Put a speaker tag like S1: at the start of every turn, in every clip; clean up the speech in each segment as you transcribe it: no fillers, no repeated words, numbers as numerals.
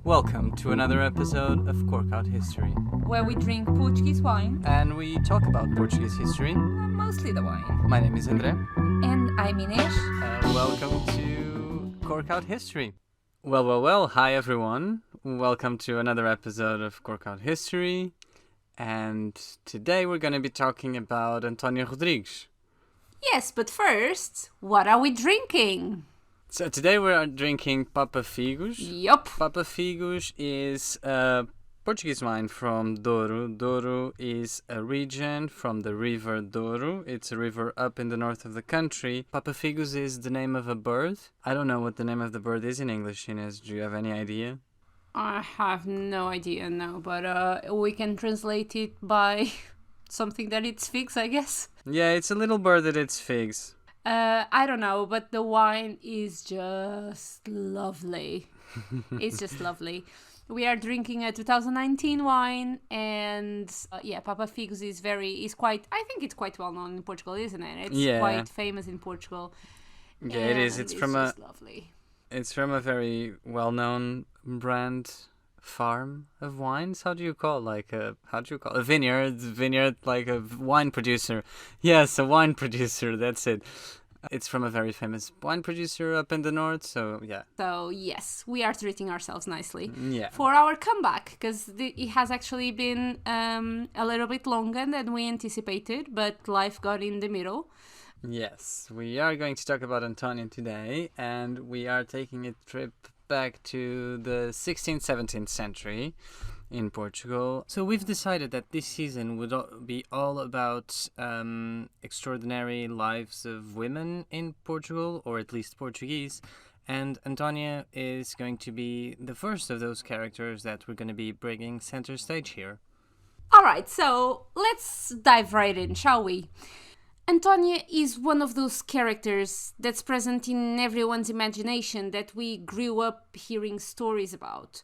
S1: Welcome to another episode of Cork Out History,
S2: where we drink Portuguese wine,
S1: and we talk about Portuguese history.
S2: Mostly the wine.
S1: My name is André.
S2: And I'm Inês.
S1: Welcome to Cork Out History. Well, hi everyone. Welcome to another episode of Cork Out History. And today we're going to be talking about Antónia Rodrigues.
S2: Yes, but first, what are we drinking?
S1: So today we are drinking Papa Figos.
S2: Yup.
S1: Papa Figos is a Portuguese wine from Douro. Douro is a region from the river Douro. It's a river up in the north of the country. Papa Figos is the name of a bird. I don't know what the name of the bird is in English, Inês. Do you have any idea?
S2: I have no idea, no, but we can translate it by something that eats figs, I guess.
S1: Yeah, it's a little bird that eats figs.
S2: I don't know, but the wine is just lovely. It's just lovely. We are drinking a 2019 wine, and Papa Figos is quite, I think it's quite well known in Portugal, isn't it? It's quite famous in Portugal.
S1: Yeah, it is. It's
S2: lovely.
S1: It's from a very well-known brand farm of wines. How do you call it? A vineyard, like a wine producer. Yes, a wine producer, that's it. It's from a very famous wine producer up in the north, so yeah.
S2: So yes, we are treating ourselves nicely
S1: for
S2: our comeback, because it has actually been a little bit longer than we anticipated, but life got in the middle.
S1: Yes, we are going to talk about Antónia today, and we are taking a trip back to the 16th, 17th century in Portugal. So we've decided that this season would be all about extraordinary lives of women in Portugal, or at least Portuguese, and Antónia is going to be the first of those characters that we're going to be bringing center stage here.
S2: Alright, so let's dive right in, shall we? Antónia is one of those characters that's present in everyone's imagination that we grew up hearing stories about.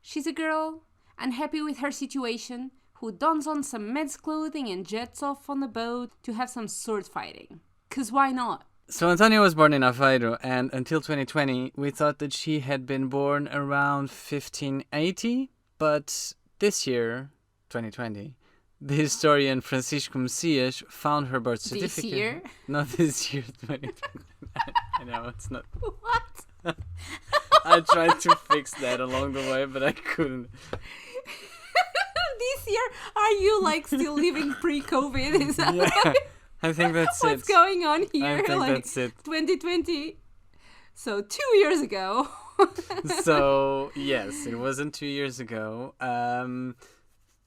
S2: She's a girl, unhappy with her situation, who dons on some men's clothing and jets off on a boat to have some sword fighting. 'Cause why not?
S1: So Antónia was born in Aveiro, and until 2020 we thought that she had been born around 1580, but this year, 2020, the historian Francisco Messias found her birth certificate.
S2: This year?
S1: Not this year, 2020. I know, it's not.
S2: What?
S1: I tried to fix that along the way, but I couldn't.
S2: This year? Are you still living pre-COVID? Is that
S1: I think that's
S2: what's going on here?
S1: I think that's it.
S2: 2020. So 2 years ago.
S1: So, yes, it wasn't 2 years ago.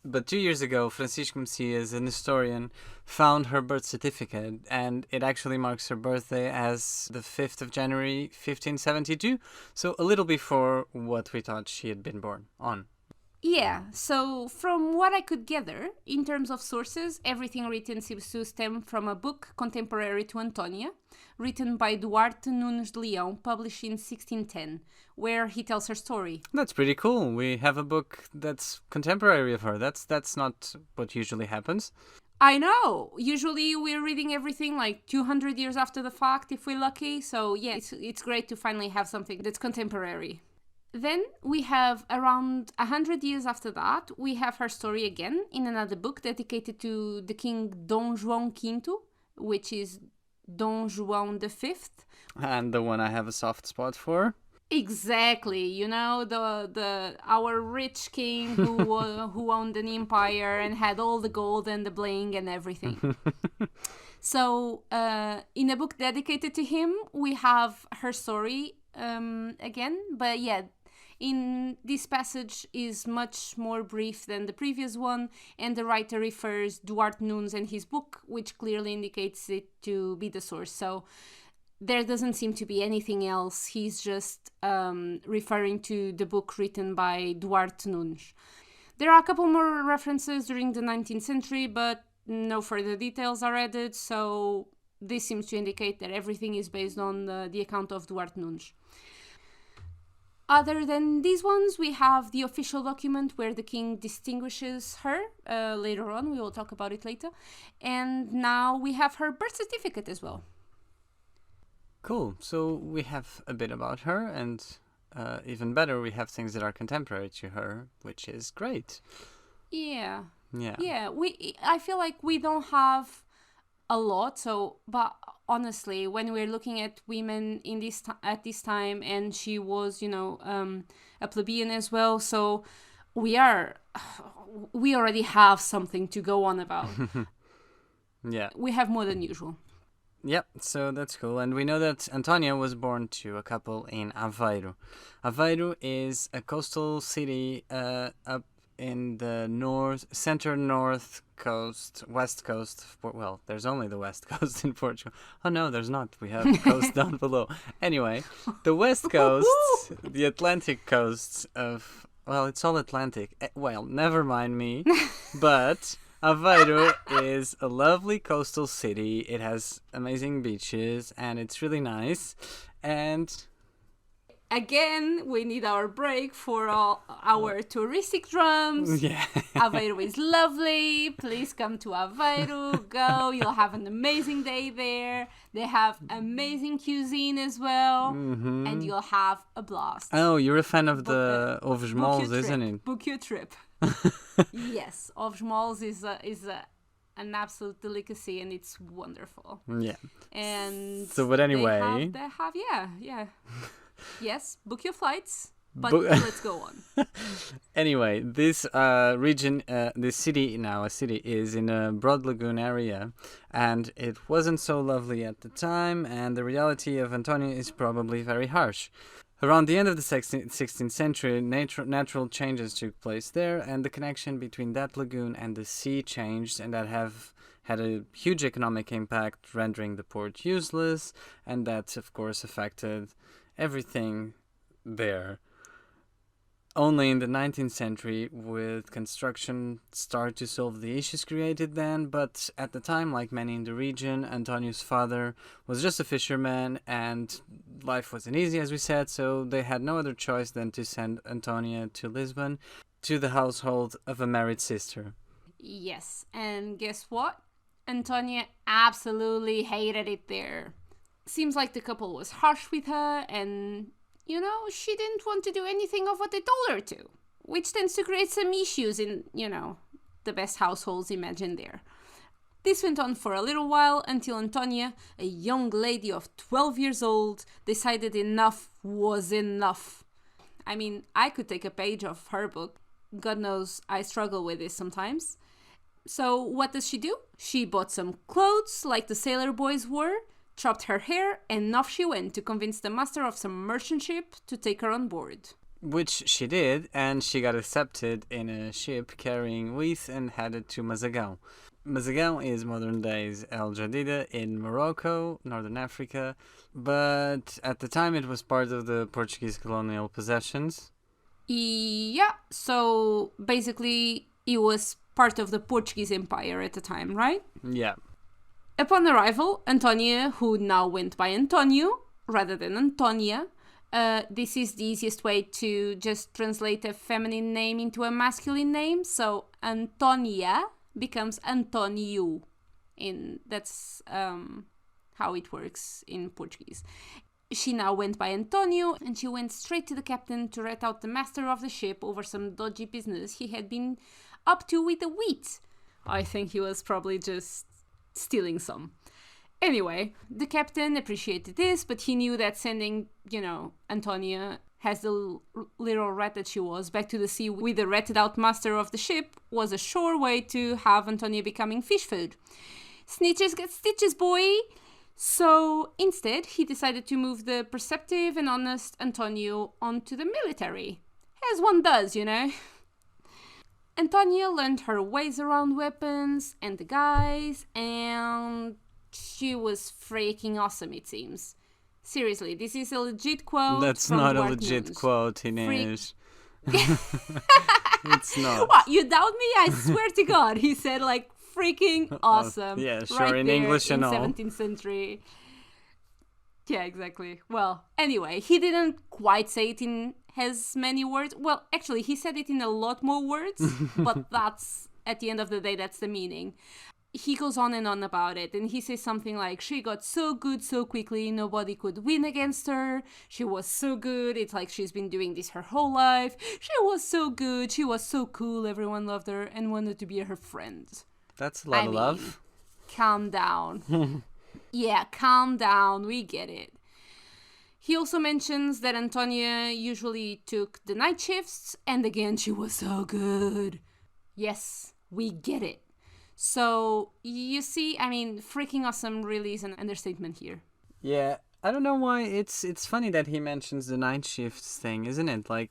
S1: But 2 years ago, Francisco Messias, an historian, found her birth certificate, and it actually marks her birthday as the 5th of January, 1572, so a little before what we thought she had been born on.
S2: Yeah, so from what I could gather, in terms of sources, everything written seems to stem from a book contemporary to Antónia, written by Duarte Nunes de Leão, published in 1610, where he tells her story.
S1: That's pretty cool. We have a book that's contemporary of her. That's not what usually happens.
S2: I know. Usually we're reading everything 200 years after the fact, if we're lucky. So yeah, it's great to finally have something that's contemporary. Then we have around 100 years after that, we have her story again in another book dedicated to the King Dom João V, which is Dom João V.
S1: And the one I have a soft spot for.
S2: Exactly, our rich king who owned an empire and had all the gold and the bling and everything. So, in a book dedicated to him, we have her story again, but yeah, in this passage is much more brief than the previous one, and the writer refers Duarte Nunes and his book, which clearly indicates it to be the source. So there doesn't seem to be anything else. He's just referring to the book written by Duarte Nunes. There are a couple more references during the 19th century, but no further details are added, so this seems to indicate that everything is based on the account of Duarte Nunes. Other than these ones, we have the official document where the king distinguishes her. Later on, we will talk about it later. And now we have her birth certificate as well.
S1: Cool. So we have a bit about her, and even better, we have things that are contemporary to her, which is great.
S2: Yeah.
S1: Yeah.
S2: Yeah, I feel like we don't have a lot, so but honestly, when we're looking at women in this at this time, and she was, a plebeian as well, so we already have something to go on about.
S1: Yeah.
S2: We have more than usual.
S1: Yep, so that's cool. And we know that Antónia was born to a couple in Aveiro. Aveiro is a coastal city up in the north coast, west coast. Well, there's only the west coast in Portugal. Oh no, there's not. We have coast down below. Anyway, the west coast, the Atlantic coast of, well, it's all Atlantic. Well, never mind me. But Aveiro is a lovely coastal city. It has amazing beaches and it's really nice. And
S2: again, we need our break for all our touristic drums.
S1: yeah.
S2: Aveiro is lovely. Please come to Aveiro. Go. You'll have an amazing day there. They have amazing cuisine as well. And you'll have a blast.
S1: Oh, you're a fan of the ovos moles, isn't it?
S2: Book your trip. Yes, ovos moles is an absolute delicacy, and it's wonderful.
S1: Yeah.
S2: And
S1: so, but anyway,
S2: they have yeah. Yes, book your flights, but let's go on.
S1: Anyway, this region, this city now, a city, is in a Broad Lagoon area, and it wasn't so lovely at the time, and the reality of Antónia is probably very harsh. Around the end of the 16th century, natural changes took place there, and the connection between that lagoon and the sea changed, and that have had a huge economic impact, rendering the port useless, and that, of course, affected everything there. Only in the 19th century would construction start to solve the issues created then, but at the time, like many in the region, Antónia's father was just a fisherman and life wasn't easy, as we said, so they had no other choice than to send Antónia to Lisbon, to the household of a married sister.
S2: Yes, and guess what? Antónia absolutely hated it there. Seems like the couple was harsh with her, and she didn't want to do anything of what they told her to, which tends to create some issues in, the best households imagined there. This went on for a little while until Antónia, a young lady of 12 years old, decided enough was enough. I mean, I could take a page of her book. God knows I struggle with this sometimes. So what does she do? She bought some clothes like the sailor boys wore, chopped her hair, and off she went to convince the master of some merchant ship to take her on board.
S1: Which she did, and she got accepted in a ship carrying wheat and headed to Mazagão. Mazagão is modern day's El Jadida in Morocco, Northern Africa, but at the time it was part of the Portuguese colonial possessions.
S2: Yeah, so basically it was part of the Portuguese Empire at the time, right?
S1: Yeah.
S2: Upon arrival, Antónia, who now went by António rather than Antónia, this is the easiest way to just translate a feminine name into a masculine name. So Antónia becomes António. That's how it works in Portuguese. She now went by António, and she went straight to the captain to rat out the master of the ship over some dodgy business he had been up to with the wheat. I think he was probably just stealing some. Anyway, the captain appreciated this, but he knew that sending, Antónia, as the little rat that she was, back to the sea with the ratted out master of the ship was a sure way to have Antónia becoming fish food. Snitches get stitches, boy! So instead, he decided to move the perceptive and honest António onto the military. As one does, Antónia learned her ways around weapons and the guys, and she was freaking awesome, it seems. Seriously, this is a legit quote.
S1: That's
S2: from
S1: not a
S2: Duarte
S1: legit
S2: Nunes.
S1: quote, Inês. It's not.
S2: What, you doubt me? I swear to God, he said freaking awesome.
S1: Yeah, sure,
S2: right
S1: in
S2: there
S1: English and all.
S2: 17th century. Yeah, exactly. Well, anyway, he didn't quite say it in as many words. Well, actually, he said it in a lot more words, but that's, at the end of the day, that's the meaning. he goes on and on about it, and he says something like, she got so good so quickly, nobody could win against her. She was so good, it's like she's been doing this her whole life. She was so good, she was so cool, everyone loved her and wanted to be her friend.
S1: That's a lot of love.
S2: Calm down. Yeah, calm down, we get it. He also mentions that Antónia usually took the night shifts, and again, she was so good. Yes, we get it. So, you see, I mean, freaking awesome really is an understatement here.
S1: Yeah, I don't know why. It's funny that he mentions the night shifts thing, isn't it? Like,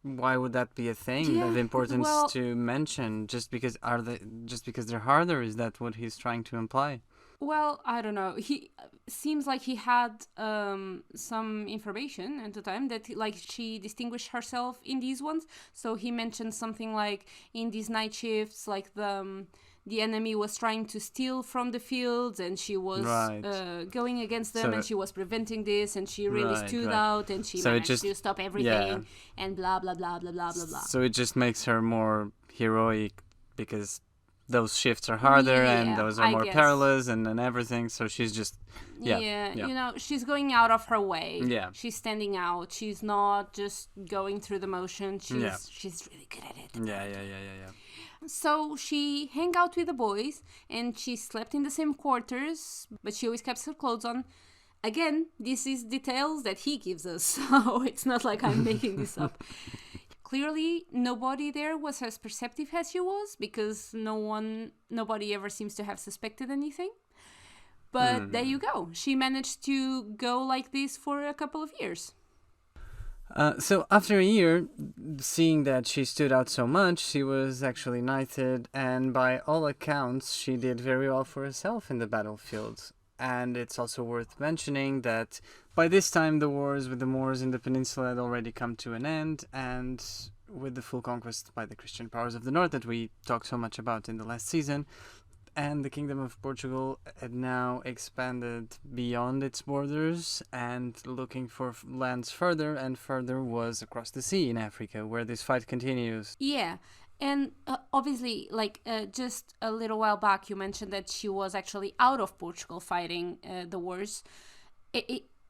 S1: why would that be a thing of importance to mention? Just because they're harder? Is that what he's trying to imply?
S2: Well, I don't know. He seems like he had some information at the time that like she distinguished herself in these ones. So he mentioned something like in these night shifts, like the enemy was trying to steal from the fields, and she was going against them, and she was preventing this, and she really stood out, and she managed to stop everything, and blah blah blah blah blah blah blah.
S1: So it just makes her more heroic because those shifts are harder and those are more perilous and everything. So she's just
S2: you know, she's going out of her way.
S1: Yeah,
S2: she's standing out. She's not just going through the motion. She's really good at it.
S1: Yeah.
S2: So she hung out with the boys, and she slept in the same quarters, but she always kept her clothes on. Again, this is details that he gives us, so it's not like I'm making this up. Clearly, nobody there was as perceptive as she was, because nobody ever seems to have suspected anything. But there you go. She managed to go like this for a couple of years.
S1: So after a year, seeing that she stood out so much, she was actually knighted, and by all accounts, she did very well for herself in the battlefield. And it's also worth mentioning that by this time, the wars with the Moors in the peninsula had already come to an end, and with the full conquest by the Christian powers of the north that we talked so much about in the last season, and the Kingdom of Portugal had now expanded beyond its borders and looking for lands further and further was across the sea in Africa, where this fight continues.
S2: Yeah, and obviously, like just a little while back, you mentioned that she was actually out of Portugal fighting the wars.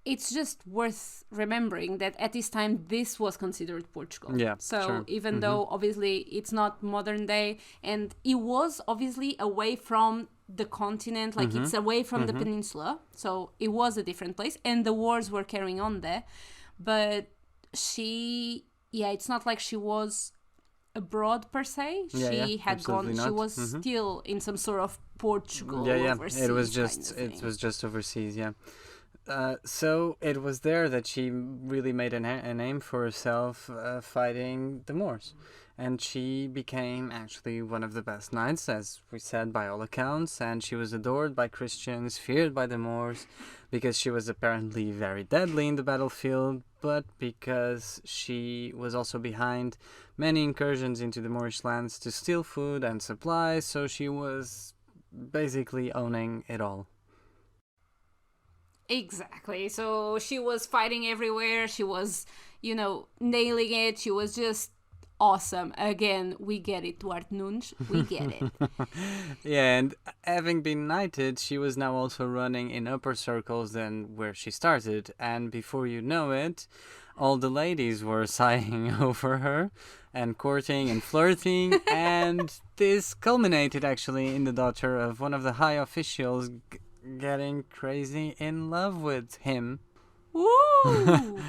S2: It's just worth remembering that at this time, this was considered Portugal.
S1: Yeah,
S2: so
S1: sure.
S2: Even though obviously it's not modern day, and it was obviously away from the continent, like it's away from the peninsula, so it was a different place, and the wars were carrying on there. But it's not like she was abroad per se. She had gone.
S1: Not.
S2: She was still in some sort of Portugal. Overseas
S1: It was just overseas. Yeah. So it was there that she really made a name for herself fighting the Moors. And she became actually one of the best knights, as we said, by all accounts. And she was adored by Christians, feared by the Moors, because she was apparently very deadly in the battlefield, but because she was also behind many incursions into the Moorish lands to steal food and supplies. So she was basically owning it all.
S2: Exactly. So she was fighting everywhere. She was, nailing it. She was just awesome. Again, we get it, Duarte Nunes. We get it.
S1: Yeah, and having been knighted, she was now also running in upper circles than where she started. And before you know it, all the ladies were sighing over her and courting and flirting. And this culminated actually in the daughter of one of the high officials getting crazy in love with him.
S2: Woo!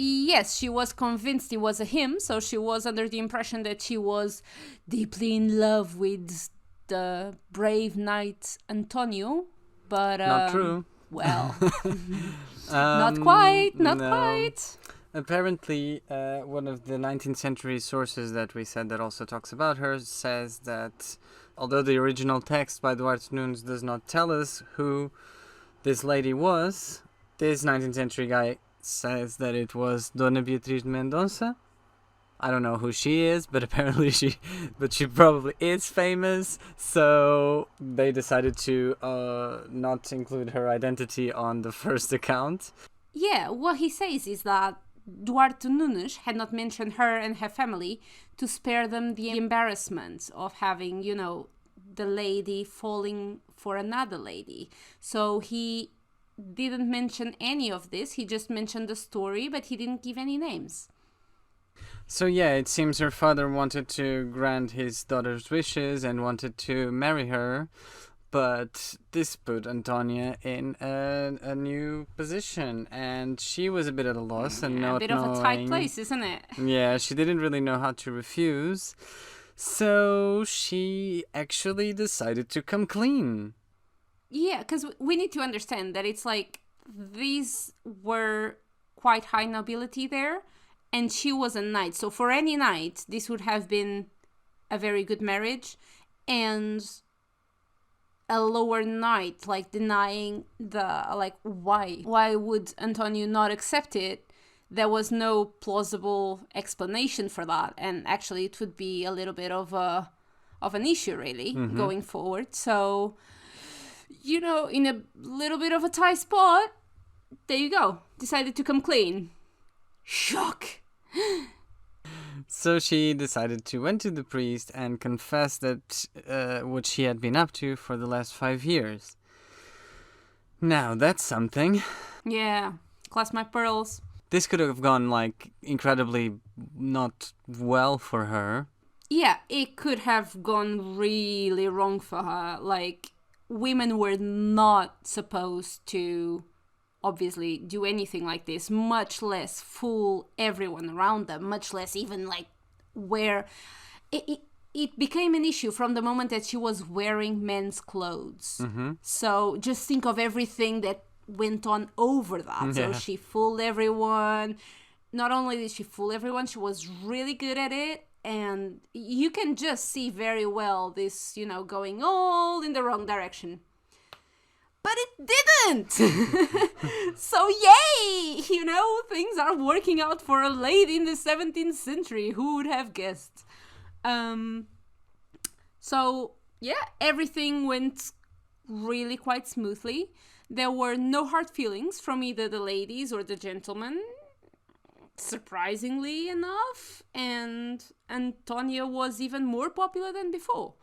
S2: Yes, she was convinced it was a him, so she was under the impression that she was deeply in love with the brave knight Antonio, but
S1: not true.
S2: Well, not quite.
S1: Apparently, one of the 19th century sources that we said that also talks about her says that although the original text by Duarte Nunes does not tell us who this lady was, this 19th century guy says that it was Dona Beatriz de Mendonça. I don't know who she is, but apparently she probably is famous, so they decided to not include her identity on the first account.
S2: Yeah, what he says is that Duarte Nunes had not mentioned her and her family to spare them the embarrassment of having, the lady falling for another lady. So he didn't mention any of this. He just mentioned the story, but he didn't give any names.
S1: So yeah, it seems her father wanted to grant his daughter's wishes and wanted to marry her, but this put Antonia in a new position, and she was a bit at a loss and not
S2: A bit of a tight place, isn't it?
S1: Yeah, she didn't really know how to refuse, so she actually decided to come clean.
S2: Yeah, because we need to understand that it's like these were quite high nobility there, and she was a knight. So for any knight, this would have been a very good marriage, and a lower knight, like denying the, like, why would Antonio not accept it? There was no plausible explanation for that, and actually it would be a little bit of an issue really going forward. So, you know, in a little bit of a tight spot, there you go, decided to come clean. Shock.
S1: So she decided to went to the priest and confess that what she had been up to for the last 5 years. Now that's something.
S2: Yeah, class my pearls.
S1: This could have gone like incredibly not well for her.
S2: Yeah, it could have gone really wrong for her. Like, women were not supposed to obviously do anything like this, much less fool everyone around them, much less even like wear it became an issue from the moment that she was wearing men's clothes. So just think of everything that went on over that. So she fooled everyone. Not only did she fool everyone, she was really good at it, and you can just see very well this, you know, going all in the wrong direction. But it didn't! So yay! You know, things are working out for a lady in the 17th century. Who would have guessed? So, yeah, everything went really quite smoothly. There were no hard feelings from either the ladies or the gentlemen, surprisingly enough. And Antonia was even more popular than before.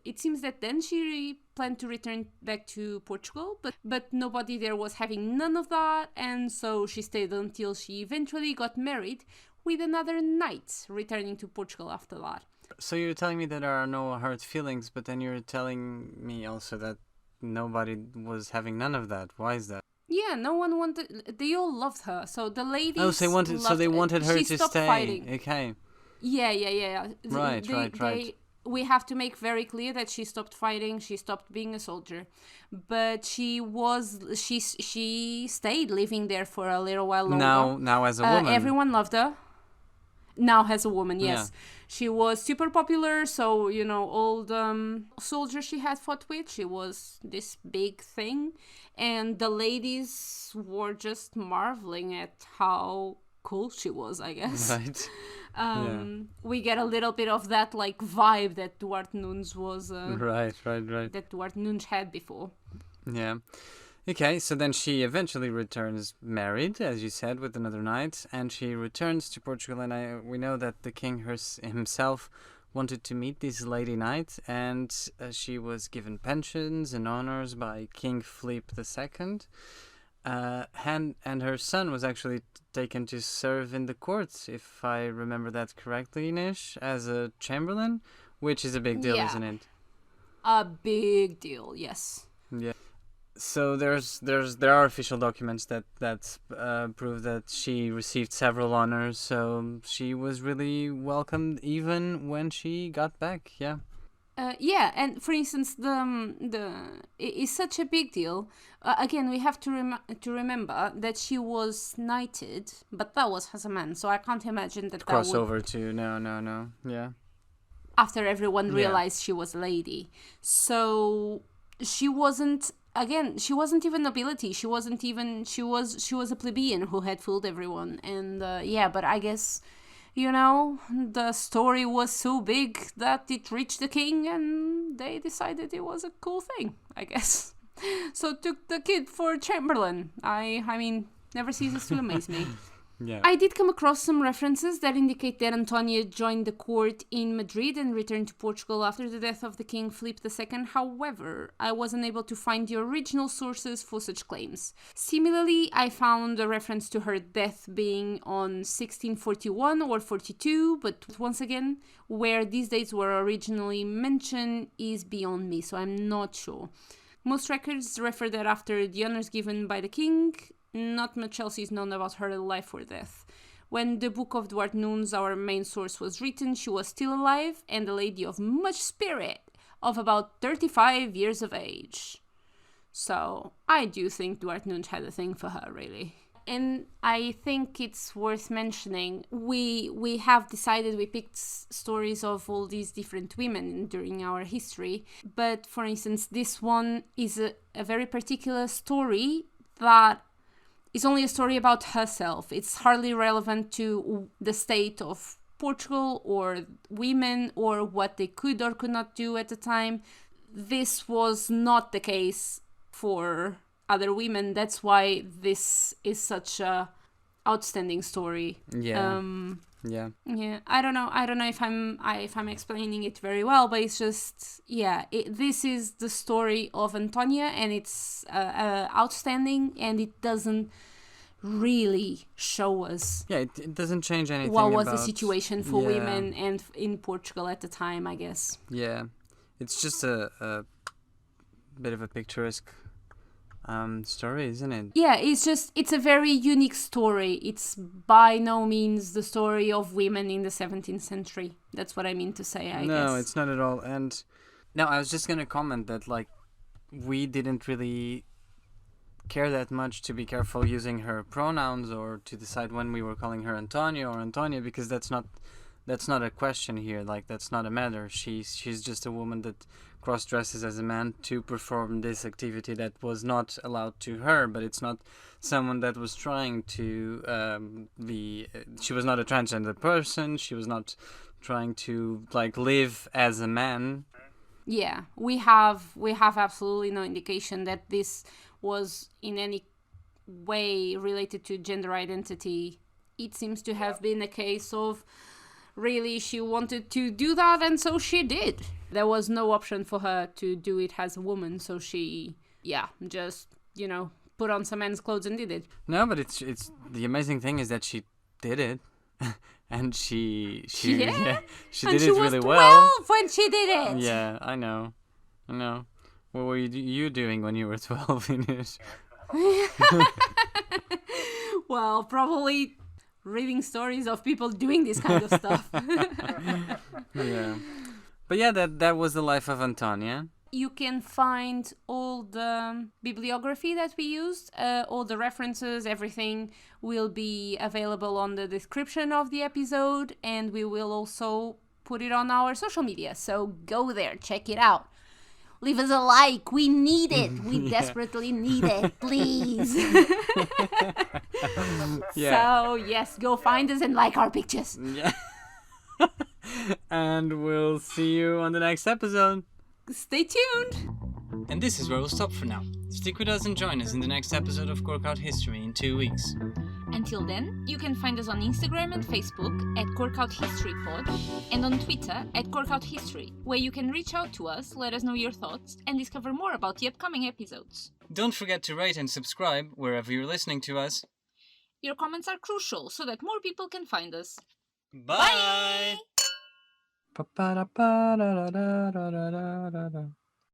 S2: It seems that then she planned to return back to Portugal, but nobody there was having none of that, and so she stayed until she eventually got married with another knight, returning to Portugal after that.
S1: So you're telling me that there are no hard feelings, but then you're telling me also that nobody was having none of that. Why is that?
S2: Yeah, no one wanted. They all loved her. So the ladies.
S1: Oh, so they wanted her to stay.
S2: Fighting.
S1: Okay.
S2: Yeah.
S1: Right.
S2: We have to make very clear that she stopped fighting, she stopped being a soldier, but she stayed living there for a little while longer.
S1: Now as a woman.
S2: Everyone loved her. Now as a woman, yes.
S1: Yeah.
S2: She was super popular, so, you know, all the soldiers she had fought with, she was this big thing, and the ladies were just marveling at how cool she was, I guess.
S1: Right.
S2: We get a little bit of that like vibe that Duarte Nunes was
S1: right
S2: that Duarte Nunes had before.
S1: Yeah. Okay, so then she eventually returns married, as you said, with another knight, and she returns to Portugal, and we know that the king himself wanted to meet this lady knight, and she was given pensions and honors by King Philip II. And her son was actually taken to serve in the courts, if I remember that correctly, Nish, as a chamberlain, which is a big deal, isn't it?
S2: A big deal, yes.
S1: Yeah. So there are official documents that prove that she received several honors. So she was really welcomed even when she got back. Yeah.
S2: Yeah, and for instance, it's such a big deal. Again, we have to remember that she was knighted, but that was as a man. So I can't imagine that
S1: crossover to no. Yeah.
S2: After everyone realized she was a lady, so she wasn't. Again, she wasn't even nobility. She was a plebeian who had fooled everyone. And but I guess, you know, the story was so big that it reached the king, and they decided it was a cool thing, I guess. So took the kid for chamberlain. I mean, never ceases to amaze me.
S1: Yeah.
S2: I did come across some references that indicate that Antónia joined the court in Madrid and returned to Portugal after the death of the King Philip II. However, I was unable to find the original sources for such claims. Similarly, I found a reference to her death being on 1641 or 42, but once again, where these dates were originally mentioned is beyond me, so I'm not sure. Most records refer that after the honours given by the king, not much else is known about her life or death. When the Book of Duarte Nunes, our main source, was written, she was still alive and a lady of much spirit, of about 35 years of age. So, I do think Duarte Nunes had a thing for her, really. And I think it's worth mentioning, we have decided we picked stories of all these different women during our history. But, for instance, this one is a very particular story that is only a story about herself. It's hardly relevant to the state of Portugal or women or what they could or could not do at the time. This was not the case for other women. That's why this is such a outstanding story.
S1: Yeah.
S2: Yeah. I don't know if I'm explaining it very well, but it's just this is the story of Antónia, and it's outstanding, and it doesn't really show us.
S1: Yeah, it doesn't change anything.
S2: What was the situation for women and in Portugal at the time, I guess.
S1: Yeah, it's just a bit of a picturesque story, isn't it?
S2: Yeah, it's a very unique story. It's by no means the story of women in the 17th century. That's what I mean to say, I guess.
S1: No, it's not at all. And now I was just going to comment that, like, we didn't really care that much to be careful using her pronouns or to decide when we were calling her Antónia or Antónia, because that's not a question here. Like, that's not a matter. She's just a woman that cross-dresses as a man to perform this activity that was not allowed to her, but it's not someone that was trying to she was not a transgender person. She was not trying to, like, live as a man.
S2: Yeah, we have absolutely no indication that this was in any way related to gender identity. It seems to have been a case of really she wanted to do that, and so she did. There was no option for her to do it as a woman, so she just put on some men's clothes and did it.
S1: No, but it's the amazing thing is that she did it. And she
S2: and
S1: did
S2: she
S1: it
S2: was
S1: really well.
S2: 12 when she did it.
S1: Yeah, I know. What were you doing when you were 12 in it?
S2: Well, probably reading stories of people doing this kind of stuff.
S1: Yeah. But yeah, that was the life of Antónia.
S2: You can find all the bibliography that we used, all the references, everything will be available on the description of the episode, and we will also put it on our social media. So go there, check it out. Leave us a like. We need it. We desperately need it. Please.
S1: Yeah.
S2: So, yes, go find us and like our pictures.
S1: Yeah. And we'll see you on the next episode.
S2: Stay tuned.
S1: And this is where we'll stop for now. Stick with us and join us in the next episode of Cork Out History in 2 weeks.
S2: Until then, you can find us on Instagram and Facebook at CorkOutHistoryPod and on Twitter at CorkOutHistory, where you can reach out to us, let us know your thoughts, and discover more about the upcoming episodes.
S1: Don't forget to rate and subscribe wherever you're listening to us.
S2: Your comments are crucial so that more people can find us.
S1: Bye! Bye.